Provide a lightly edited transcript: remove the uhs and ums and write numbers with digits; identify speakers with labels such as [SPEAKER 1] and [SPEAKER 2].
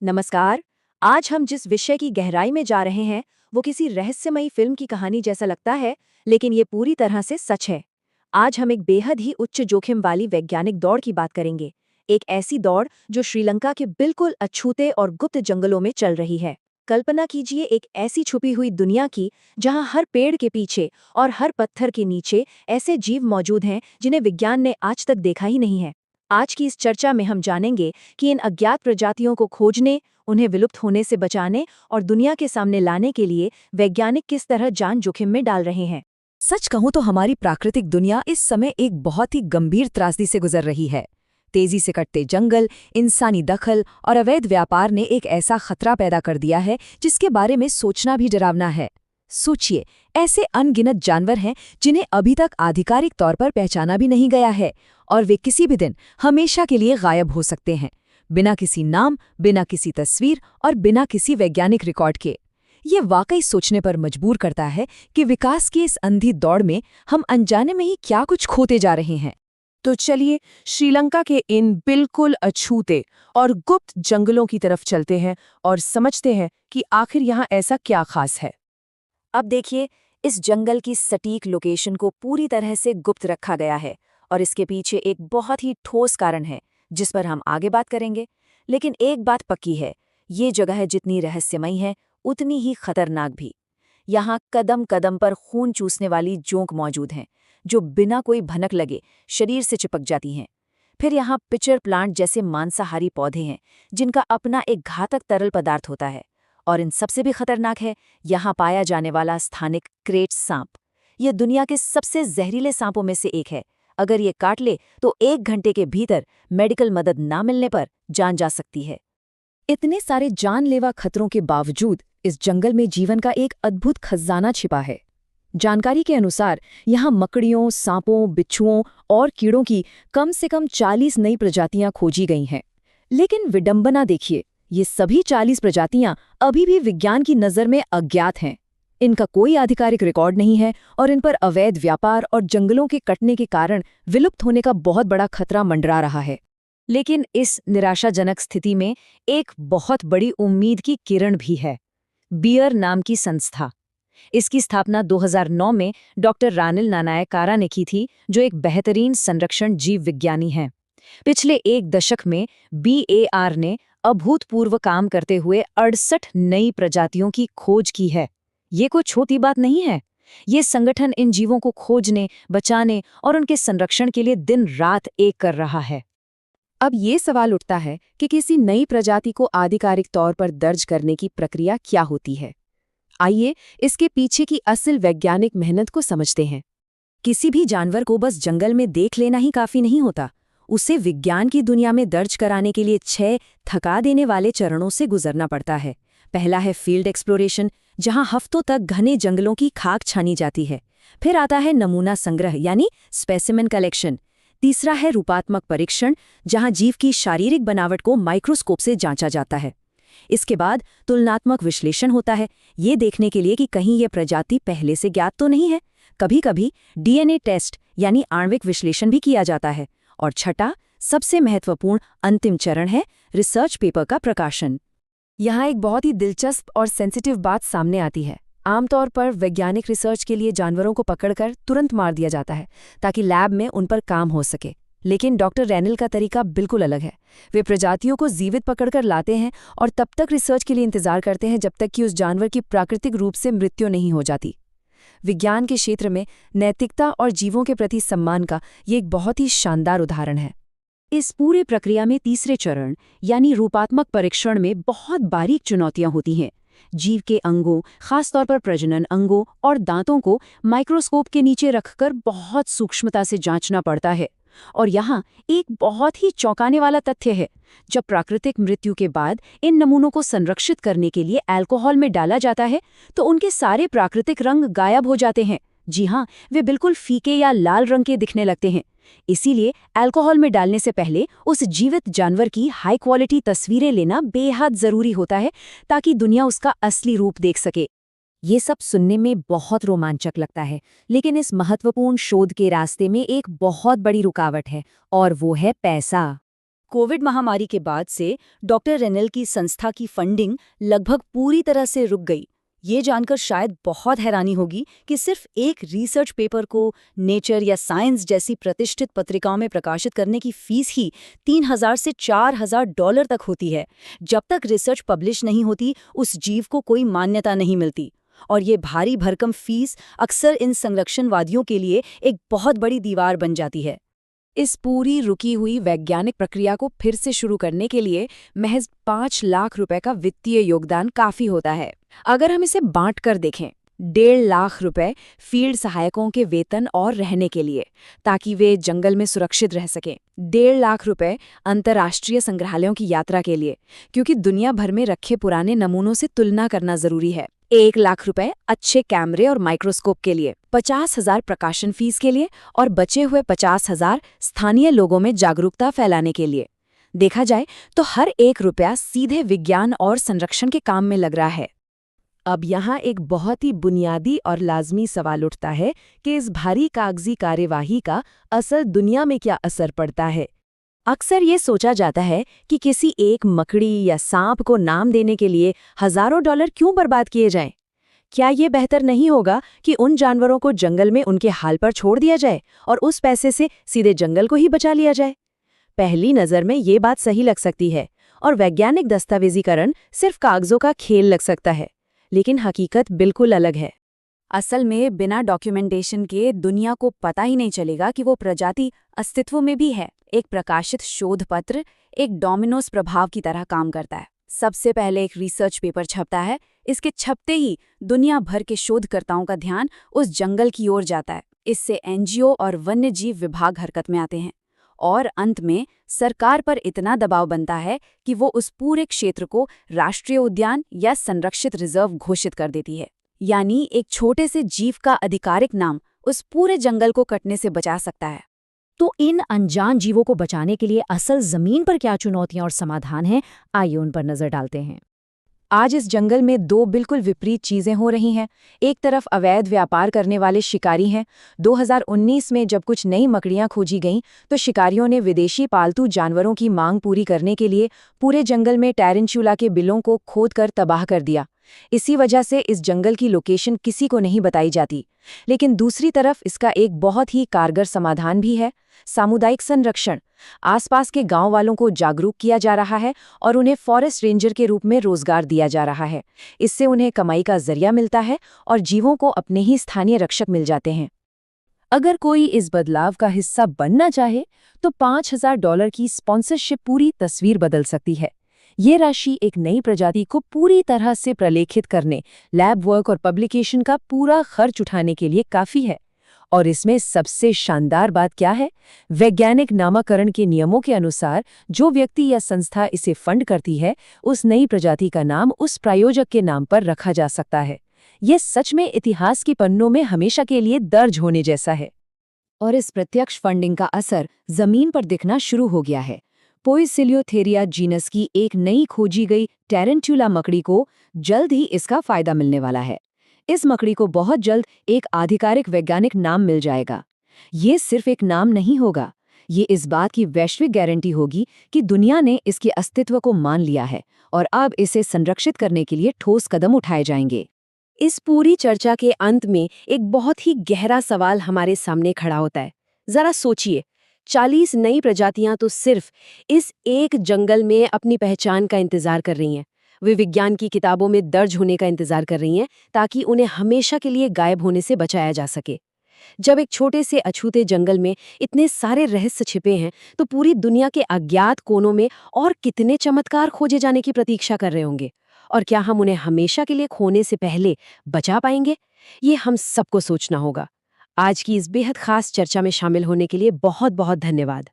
[SPEAKER 1] नमस्कार। आज हम जिस विषय की गहराई में जा रहे हैं वो किसी रहस्यमयी फिल्म की कहानी जैसा लगता है, लेकिन ये पूरी तरह से सच है। आज हम एक बेहद ही उच्च जोखिम वाली वैज्ञानिक दौड़ की बात करेंगे। एक ऐसी दौड़ जो श्रीलंका के बिल्कुल अछूते और गुप्त जंगलों में चल रही है। कल्पना कीजिए एक ऐसी छुपी हुई दुनिया की जहां हर पेड़ के पीछे और हर पत्थर के नीचे ऐसे जीव मौजूद हैं जिन्हें विज्ञान ने आज तक देखा ही नहीं है। आज की इस चर्चा में हम जानेंगे कि इन अज्ञात प्रजातियों को खोजने, उन्हें विलुप्त होने से बचाने और दुनिया के सामने लाने के लिए वैज्ञानिक किस तरह जान जोखिम में डाल रहे हैं।
[SPEAKER 2] सच कहूं तो हमारी प्राकृतिक दुनिया इस समय एक बहुत ही गंभीर त्रासदी से गुजर रही है। तेजी से कटते जंगल, इंसानी दखल और अवैध व्यापार ने एक ऐसा खतरा पैदा कर दिया है जिसके बारे में सोचना भी डरावना है। सोचिए, ऐसे अनगिनत जानवर हैं जिन्हें अभी तक आधिकारिक तौर पर पहचाना भी नहीं गया है, और वे किसी भी दिन हमेशा के लिए गायब हो सकते हैं, बिना किसी नाम, बिना किसी तस्वीर और बिना किसी वैज्ञानिक रिकॉर्ड के। ये वाकई सोचने पर मजबूर करता है कि विकास की इस अंधी दौड़ में हम अनजाने में ही क्या कुछ खोते जा रहे हैं।
[SPEAKER 3] तो चलिए श्रीलंका के इन बिल्कुल अछूते और गुप्त जंगलों की तरफ चलते हैं और समझते हैं कि आखिर यहाँ ऐसा क्या खास है।
[SPEAKER 1] अब देखिए, इस जंगल की सटीक लोकेशन को पूरी तरह से गुप्त रखा गया है और इसके पीछे एक बहुत ही ठोस कारण है जिस पर हम आगे बात करेंगे। लेकिन एक बात पक्की है, ये जगह जितनी रहस्यमयी है उतनी ही खतरनाक भी। यहाँ कदम कदम पर खून चूसने वाली जोंक मौजूद हैं जो बिना कोई भनक लगे शरीर से चिपक जाती हैं। फिर यहाँ पिचर प्लांट जैसे मांसाहारी पौधे हैं जिनका अपना एक घातक तरल पदार्थ होता है। और इन सबसे भी खतरनाक है यहाँ पाया जाने वाला स्थानिक क्रेट सांप। ये दुनिया के सबसे जहरीले सांपों में से एक है। अगर ये काट ले तो 1 घंटे के भीतर मेडिकल मदद ना मिलने पर जान जा सकती है।
[SPEAKER 2] इतने सारे जानलेवा खतरों के बावजूद इस जंगल में जीवन का एक अद्भुत खजाना छिपा है। जानकारी के अनुसार यहाँ मकड़ियों, सांपों, बिच्छुओं और कीड़ों की कम से कम 40 नई प्रजातियां खोजी गई हैं। लेकिन विडंबना देखिए, ये सभी 40 प्रजातियां अभी भी विज्ञान की नज़र में अज्ञात हैं। इनका कोई आधिकारिक रिकॉर्ड नहीं है और इन पर अवैध व्यापार और जंगलों के कटने के कारण विलुप्त होने का बहुत बड़ा खतरा मंडरा रहा है।
[SPEAKER 1] लेकिन इस निराशाजनक स्थिति में एक बहुत बड़ी उम्मीद की किरण भी है। बियर नाम की संस्था। इसकी स्थापना 2009 में डॉक्टर रानिल नानायकारा ने की थी, जो एक बेहतरीन संरक्षण जीव विज्ञानी हैं। पिछले 1 दशक में BAR ने अभूतपूर्व काम करते हुए 68 नई प्रजातियों की खोज की है। ये कोई छोटी बात नहीं है। ये संगठन इन जीवों को खोजने, बचाने और उनके संरक्षण के लिए दिन रात एक कर रहा है।
[SPEAKER 3] अब ये सवाल उठता है कि किसी नई प्रजाति को आधिकारिक तौर पर दर्ज करने की प्रक्रिया क्या होती है। आइए इसके पीछे की असल वैज्ञानिक मेहनत को समझते हैं।
[SPEAKER 2] किसी भी जानवर को बस जंगल में देख लेना ही काफी नहीं होता। उसे विज्ञान की दुनिया में दर्ज कराने के लिए 6 थका देने वाले चरणों से गुजरना पड़ता है। पहला है फील्ड एक्सप्लोरेशन, जहां हफ्तों तक घने जंगलों की खाक छानी जाती है। फिर आता है नमूना संग्रह यानी स्पेसिमेन कलेक्शन। तीसरा है रूपात्मक परीक्षण, जहां जीव की शारीरिक बनावट को माइक्रोस्कोप से जांचा जाता है। इसके बाद तुलनात्मक विश्लेषण होता है, ये देखने के लिए कि कहीं ये प्रजाति पहले से ज्ञात तो नहीं है। कभी-कभी DNA टेस्ट यानी आणविक विश्लेषण भी किया जाता है। और छठा, सबसे महत्वपूर्ण अंतिम चरण है रिसर्च पेपर का प्रकाशन। यहाँ एक बहुत ही दिलचस्प और सेंसिटिव बात सामने आती है। आमतौर पर वैज्ञानिक रिसर्च के लिए जानवरों को पकड़कर तुरंत मार दिया जाता है ताकि लैब में उन पर काम हो सके। लेकिन डॉक्टर रैनिल का तरीका बिल्कुल अलग है। वे प्रजातियों को जीवित पकड़कर लाते हैं और तब तक रिसर्च के लिए इंतजार करते हैं जब तक कि उस जानवर की प्राकृतिक रूप से मृत्यु नहीं हो जाती। विज्ञान के क्षेत्र में नैतिकता और जीवों के प्रति सम्मान का ये एक बहुत ही शानदार उदाहरण है।
[SPEAKER 1] इस पूरे प्रक्रिया में तीसरे चरण यानी रूपात्मक परीक्षण में बहुत बारीक चुनौतियां होती हैं। जीव के अंगों, खासतौर पर प्रजनन अंगों और दांतों को माइक्रोस्कोप के नीचे रखकर बहुत सूक्ष्मता से जांचना पड़ता है। और यहाँ एक बहुत ही चौंकाने वाला तथ्य है, जब प्राकृतिक मृत्यु के बाद इन नमूनों को संरक्षित करने के लिए अल्कोहल में डाला जाता है तो उनके सारे प्राकृतिक रंग गायब हो जाते हैं। जी हाँ, वे बिल्कुल फीके या लाल रंग के दिखने लगते हैं। इसीलिए अल्कोहल में डालने से पहले उस जीवित जानवर की हाई क्वालिटी तस्वीरें लेना बेहद जरूरी होता है ताकि दुनिया उसका असली रूप देख सके।
[SPEAKER 2] ये सब सुनने में बहुत रोमांचक लगता है, लेकिन इस महत्वपूर्ण शोध के रास्ते में एक बहुत बड़ी रुकावट है, और वो है पैसा।
[SPEAKER 1] कोविड महामारी के बाद से डॉक्टर रेनेल की संस्था की फंडिंग लगभग पूरी तरह से रुक गई। ये जानकर शायद बहुत हैरानी होगी कि सिर्फ एक रिसर्च पेपर को नेचर या साइंस जैसी प्रतिष्ठित पत्रिकाओं में प्रकाशित करने की फीस ही $3000 से $4000 तक होती है। जब तक रिसर्च पब्लिश नहीं होती, उस जीव को कोई मान्यता नहीं मिलती। और ये भारी भरकम फीस अक्सर इन संरक्षणवादियों के लिए एक बहुत बड़ी दीवार बन जाती है।
[SPEAKER 3] इस पूरी रुकी हुई वैज्ञानिक प्रक्रिया को फिर से शुरू करने के लिए महज 5 लाख रुपए का वित्तीय योगदान काफी होता है। अगर हम इसे बांट कर देखें, 1.5 लाख रुपए फील्ड सहायकों के वेतन और रहने के लिए, ताकि वे जंगल में सुरक्षित रह सकें। 1.5 लाख रुपए अंतर्राष्ट्रीय संग्रहालयों की यात्रा के लिए, क्योंकि दुनिया भर में रखे पुराने नमूनों से तुलना करना जरूरी है। 1 लाख रुपए अच्छे कैमरे और माइक्रोस्कोप के लिए, 50,000 प्रकाशन फीस के लिए और बचे हुए 50,000 स्थानीय लोगों में जागरूकता फैलाने के लिए। देखा जाए तो हर 1 रुपया सीधे विज्ञान और संरक्षण के काम में लग रहा है। अब यहाँ एक बहुत ही बुनियादी और लाजमी सवाल उठता है कि इस भारी कागजी कार्यवाही का असल दुनिया में क्या असर पड़ता है। अक्सर ये सोचा जाता है कि किसी एक मकड़ी या सांप को नाम देने के लिए हजारों डॉलर क्यों बर्बाद किए जाएं? क्या ये बेहतर नहीं होगा कि उन जानवरों को जंगल में उनके हाल पर छोड़ दिया जाए और उस पैसे से सीधे जंगल को ही बचा लिया जाए? पहली नज़र में ये बात सही लग सकती है और वैज्ञानिक दस्तावेजीकरण सिर्फ कागजों का खेल लग सकता है, लेकिन हकीकत बिल्कुल अलग है।
[SPEAKER 1] असल में बिना डॉक्यूमेंटेशन के दुनिया को पता ही नहीं चलेगा कि वो प्रजाति अस्तित्व में भी है। एक प्रकाशित शोध पत्र एक डोमिनोज प्रभाव की तरह काम करता है। सबसे पहले एक रिसर्च पेपर छपता है, इसके छपते ही दुनिया भर के शोधकर्ताओं का ध्यान उस जंगल की ओर जाता है। इससे एनजीओ और वन्य जीव विभाग हरकत में आते हैं और अंत में सरकार पर इतना दबाव बनता है कि वो उस पूरे क्षेत्र को राष्ट्रीय उद्यान या संरक्षित रिजर्व घोषित कर देती है। यानी एक छोटे से जीव का आधिकारिक नाम उस पूरे जंगल को कटने से बचा सकता है।
[SPEAKER 2] तो इन अनजान जीवों को बचाने के लिए असल जमीन पर क्या चुनौतियां और समाधान हैं, आइए उन पर नजर डालते हैं।
[SPEAKER 3] आज इस जंगल में 2 बिल्कुल विपरीत चीजें हो रही हैं। एक तरफ अवैध व्यापार करने वाले शिकारी हैं। 2019 में जब कुछ नई मकड़ियां खोजी गईं तो शिकारियों ने विदेशी पालतू जानवरों की मांग पूरी करने के लिए पूरे जंगल में टैरेंचुला के बिलों को खोदकर तबाह कर दिया। इसी वजह से इस जंगल की लोकेशन किसी को नहीं बताई जाती। लेकिन दूसरी तरफ इसका एक बहुत ही कारगर समाधान भी है, सामुदायिक संरक्षण। आसपास के गांव वालों को जागरूक किया जा रहा है और उन्हें फॉरेस्ट रेंजर के रूप में रोजगार दिया जा रहा है। इससे उन्हें कमाई का जरिया मिलता है और जीवों को अपने ही स्थानीय रक्षक मिल जाते हैं। अगर कोई इस बदलाव का हिस्सा बनना चाहे तो $5000 की स्पॉन्सरशिप पूरी तस्वीर बदल सकती है। ये राशि एक नई प्रजाति को पूरी तरह से प्रलेखित करने, लैब वर्क और पब्लिकेशन का पूरा खर्च उठाने के लिए काफ़ी है। और इसमें सबसे शानदार बात क्या है? वैज्ञानिक नामकरण के नियमों के अनुसार जो व्यक्ति या संस्था इसे फंड करती है, उस नई प्रजाति का नाम उस प्रायोजक के नाम पर रखा जा सकता है। ये सच में इतिहास के पन्नों में हमेशा के लिए दर्ज होने जैसा है।
[SPEAKER 2] और इस प्रत्यक्ष फंडिंग का असर जमीन पर दिखना शुरू हो गया है। पोइसिलियोथेरिया जीनस की एक नई खोजी गई टैरेंटुला मकड़ी को जल्द ही इसका फायदा मिलने वाला है। इस मकड़ी को बहुत जल्द एक आधिकारिक वैज्ञानिक नाम मिल जाएगा। ये सिर्फ एक नाम नहीं होगा, ये इस बात की वैश्विक गारंटी होगी कि दुनिया ने इसके अस्तित्व को मान लिया है और अब इसे संरक्षित करने के लिए ठोस कदम उठाए जाएंगे।
[SPEAKER 3] इस पूरी चर्चा के अंत में एक बहुत ही गहरा सवाल हमारे सामने खड़ा होता है। जरा सोचिए, 40 नई प्रजातियां तो सिर्फ इस एक जंगल में अपनी पहचान का इंतजार कर रही हैं। वे विज्ञान की किताबों में दर्ज होने का इंतजार कर रही हैं ताकि उन्हें हमेशा के लिए गायब होने से बचाया जा सके। जब एक छोटे से अछूते जंगल में इतने सारे रहस्य छिपे हैं, तो पूरी दुनिया के अज्ञात कोनों में और कितने चमत्कार खोजे जाने की प्रतीक्षा कर रहे होंगे। और क्या हम उन्हें हमेशा के लिए खोने से पहले बचा पाएंगे? ये हम सबको सोचना होगा। आज की इस बेहद खास चर्चा में शामिल होने के लिए बहुत बहुत धन्यवाद।